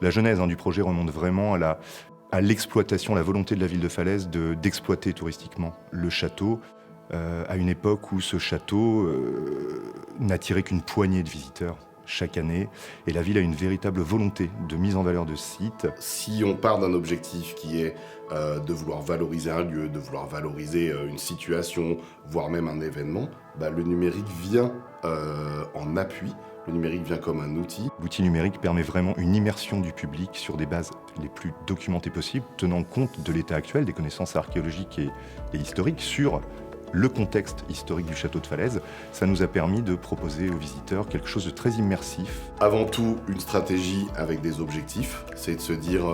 La genèse du projet remonte vraiment à l'exploitation, la volonté de la ville de Falaise d'exploiter touristiquement le château, à une époque où ce château n'attirait qu'une poignée de visiteurs chaque année. Et la ville a une véritable volonté de mise en valeur de ce site. Si on part d'un objectif qui est de vouloir valoriser un lieu, de vouloir valoriser une situation, voire même un événement, le numérique vient en appui. Le numérique vient comme un outil. L'outil numérique permet vraiment une immersion du public sur des bases les plus documentées possibles, tenant compte de l'état actuel des connaissances archéologiques et historiques sur le contexte historique du château de Falaise. Ça nous a permis de proposer aux visiteurs quelque chose de très immersif. Avant tout, une stratégie avec des objectifs, c'est de se dire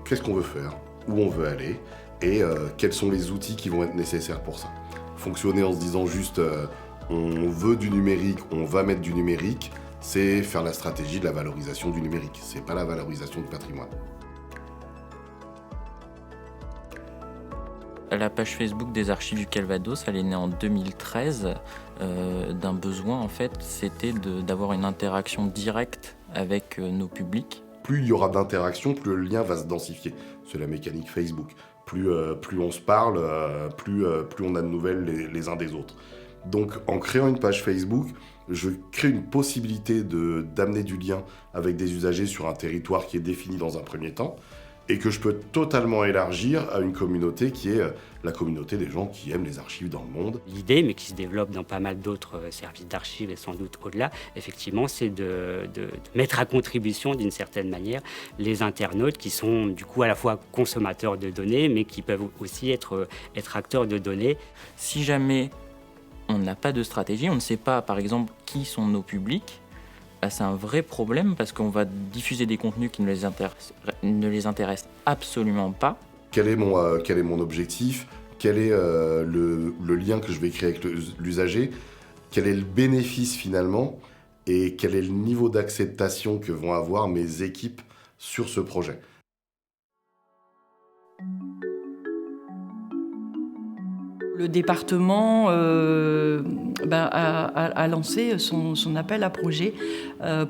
qu'est-ce qu'on veut faire, où on veut aller et quels sont les outils qui vont être nécessaires pour ça. Fonctionner en se disant juste on veut du numérique, on va mettre du numérique, c'est faire la stratégie de la valorisation du numérique, c'est pas la valorisation du patrimoine. La page Facebook des Archives du Calvados, elle est née en 2013 d'un besoin en fait, c'était d'avoir une interaction directe avec nos publics. Plus il y aura d'interaction, plus le lien va se densifier. C'est la mécanique Facebook. Plus on se parle, plus on a de nouvelles les uns des autres. Donc en créant une page Facebook, je crée une possibilité d'amener du lien avec des usagers sur un territoire qui est défini dans un premier temps et que je peux totalement élargir à une communauté qui est la communauté des gens qui aiment les archives dans le monde. L'idée, mais qui se développe dans pas mal d'autres services d'archives et sans doute au-delà, effectivement, c'est de mettre à contribution d'une certaine manière les internautes qui sont du coup à la fois consommateurs de données, mais qui peuvent aussi être acteurs de données. Si jamais on n'a pas de stratégie, on ne sait pas par exemple qui sont nos publics, c'est un vrai problème parce qu'on va diffuser des contenus qui ne les intéressent absolument pas. Quel est mon objectif? Quel est le lien que je vais créer avec l'usager? Quel est le bénéfice finalement? Et quel est le niveau d'acceptation que vont avoir mes équipes sur ce projet? Le département a lancé son appel à projet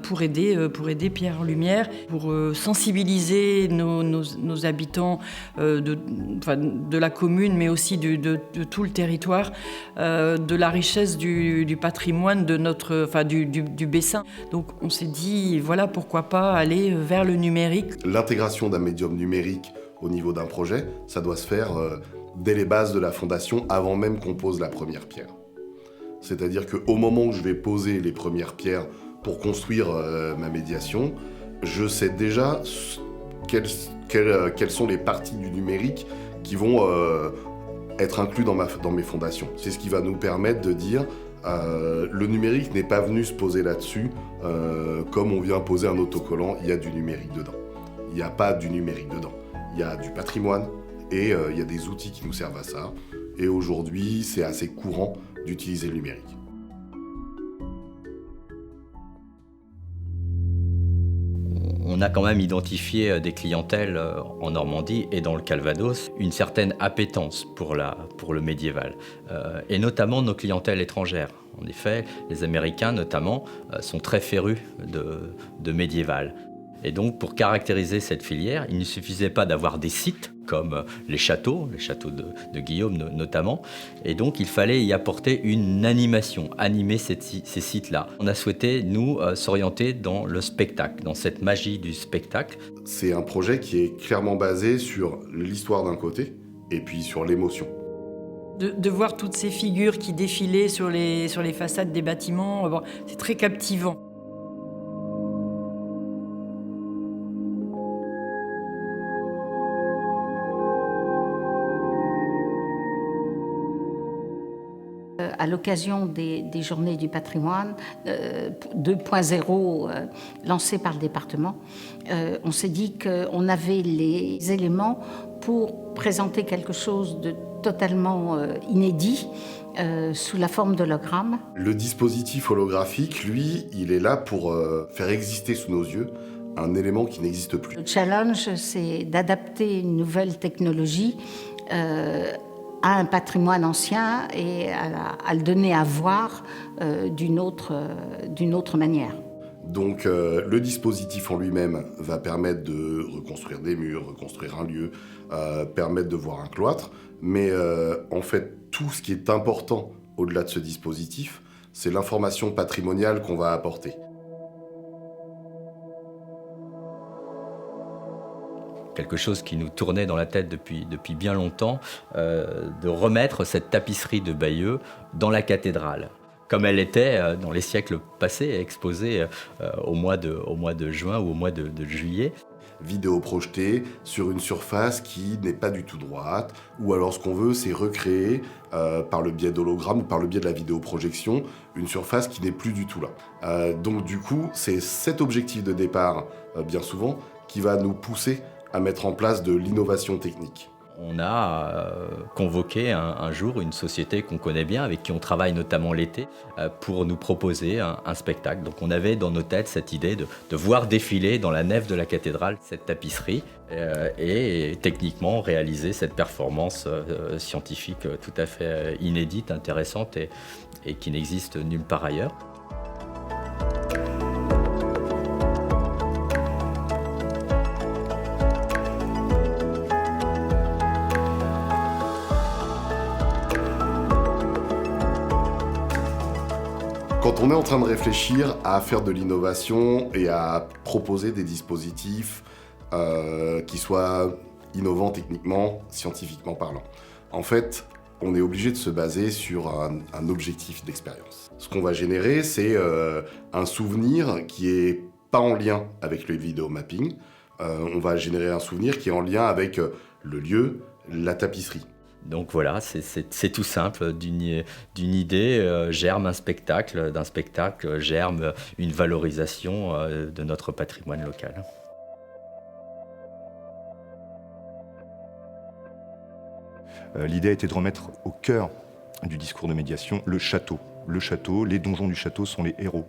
pour aider Pierre Lumière, pour sensibiliser nos habitants de la commune, mais aussi de tout le territoire, de la richesse du patrimoine du Bessin. Donc on s'est dit, voilà, pourquoi pas aller vers le numérique. L'intégration d'un médium numérique au niveau d'un projet, ça doit se faire dès les bases de la fondation, avant même qu'on pose la première pierre. C'est-à-dire qu'au moment où je vais poser les premières pierres pour construire ma médiation, je sais déjà quelles sont les parties du numérique qui vont être inclus dans mes fondations. C'est ce qui va nous permettre de dire le numérique n'est pas venu se poser là-dessus comme on vient poser un autocollant, il y a du numérique dedans. Il n'y a pas du numérique dedans. Il y a du patrimoine, et il y a des outils qui nous servent à ça. Et aujourd'hui, c'est assez courant d'utiliser le numérique. On a quand même identifié des clientèles en Normandie et dans le Calvados, une certaine appétence pour le médiéval, et notamment nos clientèles étrangères. En effet, les Américains notamment sont très férus de médiéval. Et donc, pour caractériser cette filière, il ne suffisait pas d'avoir des sites comme les châteaux de Guillaume notamment. Et donc, il fallait y apporter une animation, animer ces sites-là. On a souhaité, nous, s'orienter dans le spectacle, dans cette magie du spectacle. C'est un projet qui est clairement basé sur l'histoire d'un côté et puis sur l'émotion. De voir toutes ces figures qui défilaient sur les façades des bâtiments, c'est très captivant. À l'occasion des Journées du patrimoine 2.0 lancées par le département, on s'est dit qu'on avait les éléments pour présenter quelque chose de totalement inédit sous la forme d'hologramme. Le dispositif holographique, lui, il est là pour faire exister sous nos yeux un élément qui n'existe plus. Le challenge, c'est d'adapter une nouvelle technologie à un patrimoine ancien et à le donner à voir d'une autre manière. Donc le dispositif en lui-même va permettre de reconstruire des murs, reconstruire un lieu, permettre de voir un cloître, mais en fait tout ce qui est important au-delà de ce dispositif, c'est l'information patrimoniale qu'on va apporter. Quelque chose qui nous tournait dans la tête depuis bien longtemps, de remettre cette tapisserie de Bayeux dans la cathédrale, comme elle était dans les siècles passés, exposée au mois de juin ou au mois de juillet. Vidéo projetée sur une surface qui n'est pas du tout droite, ou alors ce qu'on veut, c'est recréer, par le biais d'hologrammes ou par le biais de la vidéoprojection, une surface qui n'est plus du tout là. Donc du coup, c'est cet objectif de départ, bien souvent, qui va nous pousser à mettre en place de l'innovation technique. On a convoqué un jour une société qu'on connaît bien, avec qui on travaille notamment l'été, pour nous proposer un spectacle. Donc on avait dans nos têtes cette idée de voir défiler dans la nef de la cathédrale cette tapisserie et techniquement réaliser cette performance scientifique tout à fait inédite, intéressante et qui n'existe nulle part ailleurs. Quand on est en train de réfléchir à faire de l'innovation et à proposer des dispositifs qui soient innovants techniquement, scientifiquement parlant, en fait, on est obligé de se baser sur un objectif d'expérience. Ce qu'on va générer, c'est un souvenir qui est pas en lien avec le vidéomapping. On va générer un souvenir qui est en lien avec le lieu, la tapisserie. Donc voilà, c'est tout simple. D'une idée germe un spectacle, d'un spectacle germe une valorisation de notre patrimoine local. L'idée a été de remettre au cœur du discours de médiation le château. Le château, les donjons du château sont les héros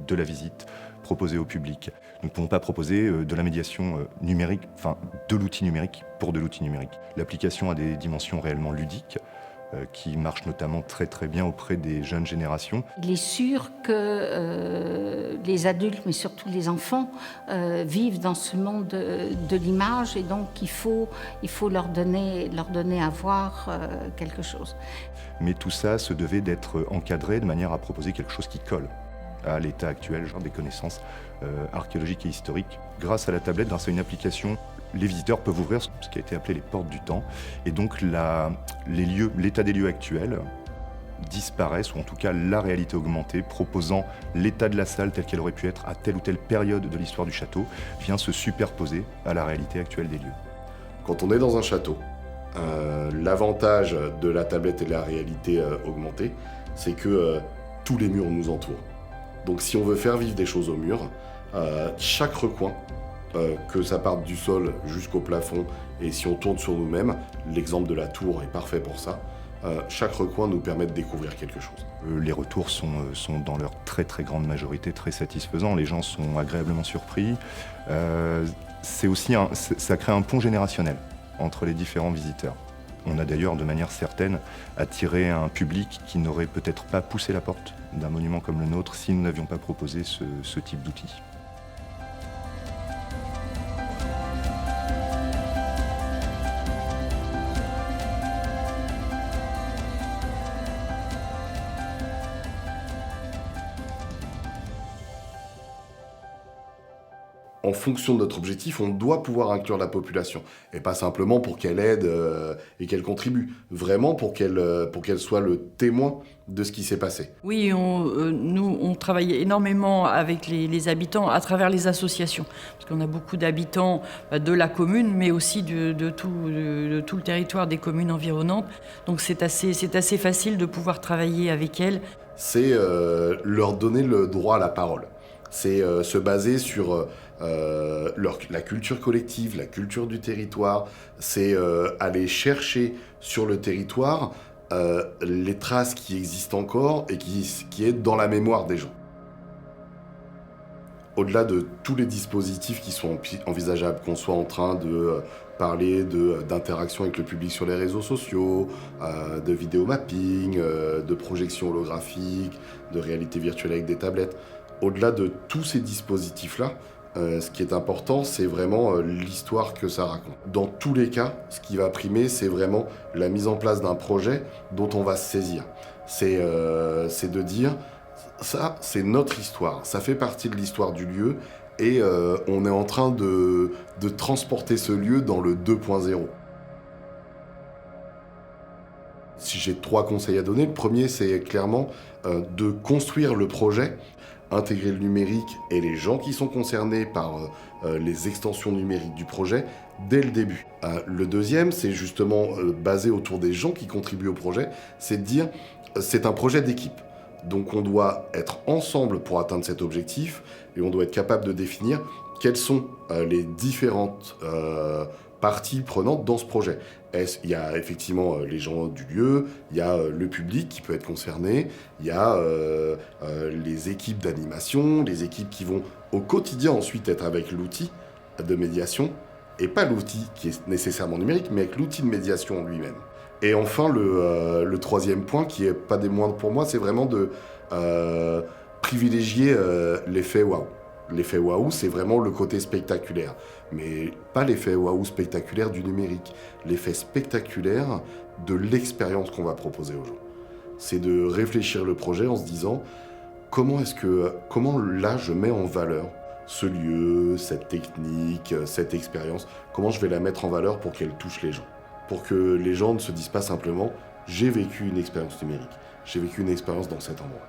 de la visite proposée au public. Nous ne pouvons pas proposer de la médiation numérique, enfin de l'outil numérique pour de l'outil numérique. L'application a des dimensions réellement ludiques qui marchent notamment très très bien auprès des jeunes générations. Il est sûr que les adultes, mais surtout les enfants, vivent dans ce monde de l'image et donc il faut leur donner à voir quelque chose. Mais tout ça se devait d'être encadré de manière à proposer quelque chose qui colle à l'état actuel, genre des connaissances archéologiques et historiques. Grâce à la tablette, grâce à une application, les visiteurs peuvent ouvrir ce qui a été appelé les portes du temps. Et donc l'état des lieux actuels disparaissent, ou en tout cas la réalité augmentée, proposant l'état de la salle telle qu'elle aurait pu être à telle ou telle période de l'histoire du château, vient se superposer à la réalité actuelle des lieux. Quand on est dans un château, l'avantage de la tablette et de la réalité augmentée, c'est que tous les murs nous entourent. Donc si on veut faire vivre des choses au mur, chaque recoin, que ça parte du sol jusqu'au plafond, et si on tourne sur nous-mêmes, l'exemple de la tour est parfait pour ça, chaque recoin nous permet de découvrir quelque chose. Les retours sont dans leur très très grande majorité très satisfaisants, les gens sont agréablement surpris. C'est aussi ça crée un pont générationnel entre les différents visiteurs. On a d'ailleurs de manière certaine attiré un public qui n'aurait peut-être pas poussé la porte d'un monument comme le nôtre si nous n'avions pas proposé ce type d'outil. En fonction de notre objectif, on doit pouvoir inclure la population. Et pas simplement pour qu'elle aide et qu'elle contribue. Vraiment pour qu'elle soit le témoin de ce qui s'est passé. Oui, nous, on travaille énormément avec les habitants à travers les associations. Parce qu'on a beaucoup d'habitants de la commune, mais aussi de tout le territoire des communes environnantes. Donc c'est assez facile de pouvoir travailler avec elles. C'est leur donner le droit à la parole. C'est se baser sur la culture collective, la culture du territoire. C'est aller chercher sur le territoire les traces qui existent encore et qui est dans la mémoire des gens. Au-delà de tous les dispositifs qui sont envisageables, qu'on soit en train de parler d'interaction avec le public sur les réseaux sociaux, de vidéomapping, de projection holographique, de réalité virtuelle avec des tablettes, Au-delà de tous ces dispositifs-là, ce qui est important, c'est vraiment l'histoire que ça raconte. Dans tous les cas, ce qui va primer, c'est vraiment la mise en place d'un projet dont on va se saisir. C'est de dire, ça, c'est notre histoire, ça fait partie de l'histoire du lieu, et on est en train de transporter ce lieu dans le 2.0. Si j'ai 3 conseils à donner, le premier, c'est clairement de construire le projet, intégrer le numérique et les gens qui sont concernés par les extensions numériques du projet dès le début. Le deuxième, c'est justement basé autour des gens qui contribuent au projet, c'est de dire c'est un projet d'équipe. Donc on doit être ensemble pour atteindre cet objectif et on doit être capable de définir quelles sont les différentes parties prenantes dans ce projet. Il y a effectivement les gens du lieu, il y a le public qui peut être concerné, il y a les équipes d'animation, les équipes qui vont au quotidien ensuite être avec l'outil de médiation, et pas l'outil qui est nécessairement numérique, mais avec l'outil de médiation en lui-même. Et enfin, le troisième point, qui est pas des moindres pour moi, c'est vraiment de privilégier l'effet waouh. L'effet waouh, c'est vraiment le côté spectaculaire. Mais pas l'effet waouh spectaculaire du numérique. L'effet spectaculaire de l'expérience qu'on va proposer aux gens. C'est de réfléchir le projet en se disant comment là je mets en valeur ce lieu, cette technique, cette expérience, comment je vais la mettre en valeur pour qu'elle touche les gens. Pour que les gens ne se disent pas simplement j'ai vécu une expérience numérique, j'ai vécu une expérience dans cet endroit.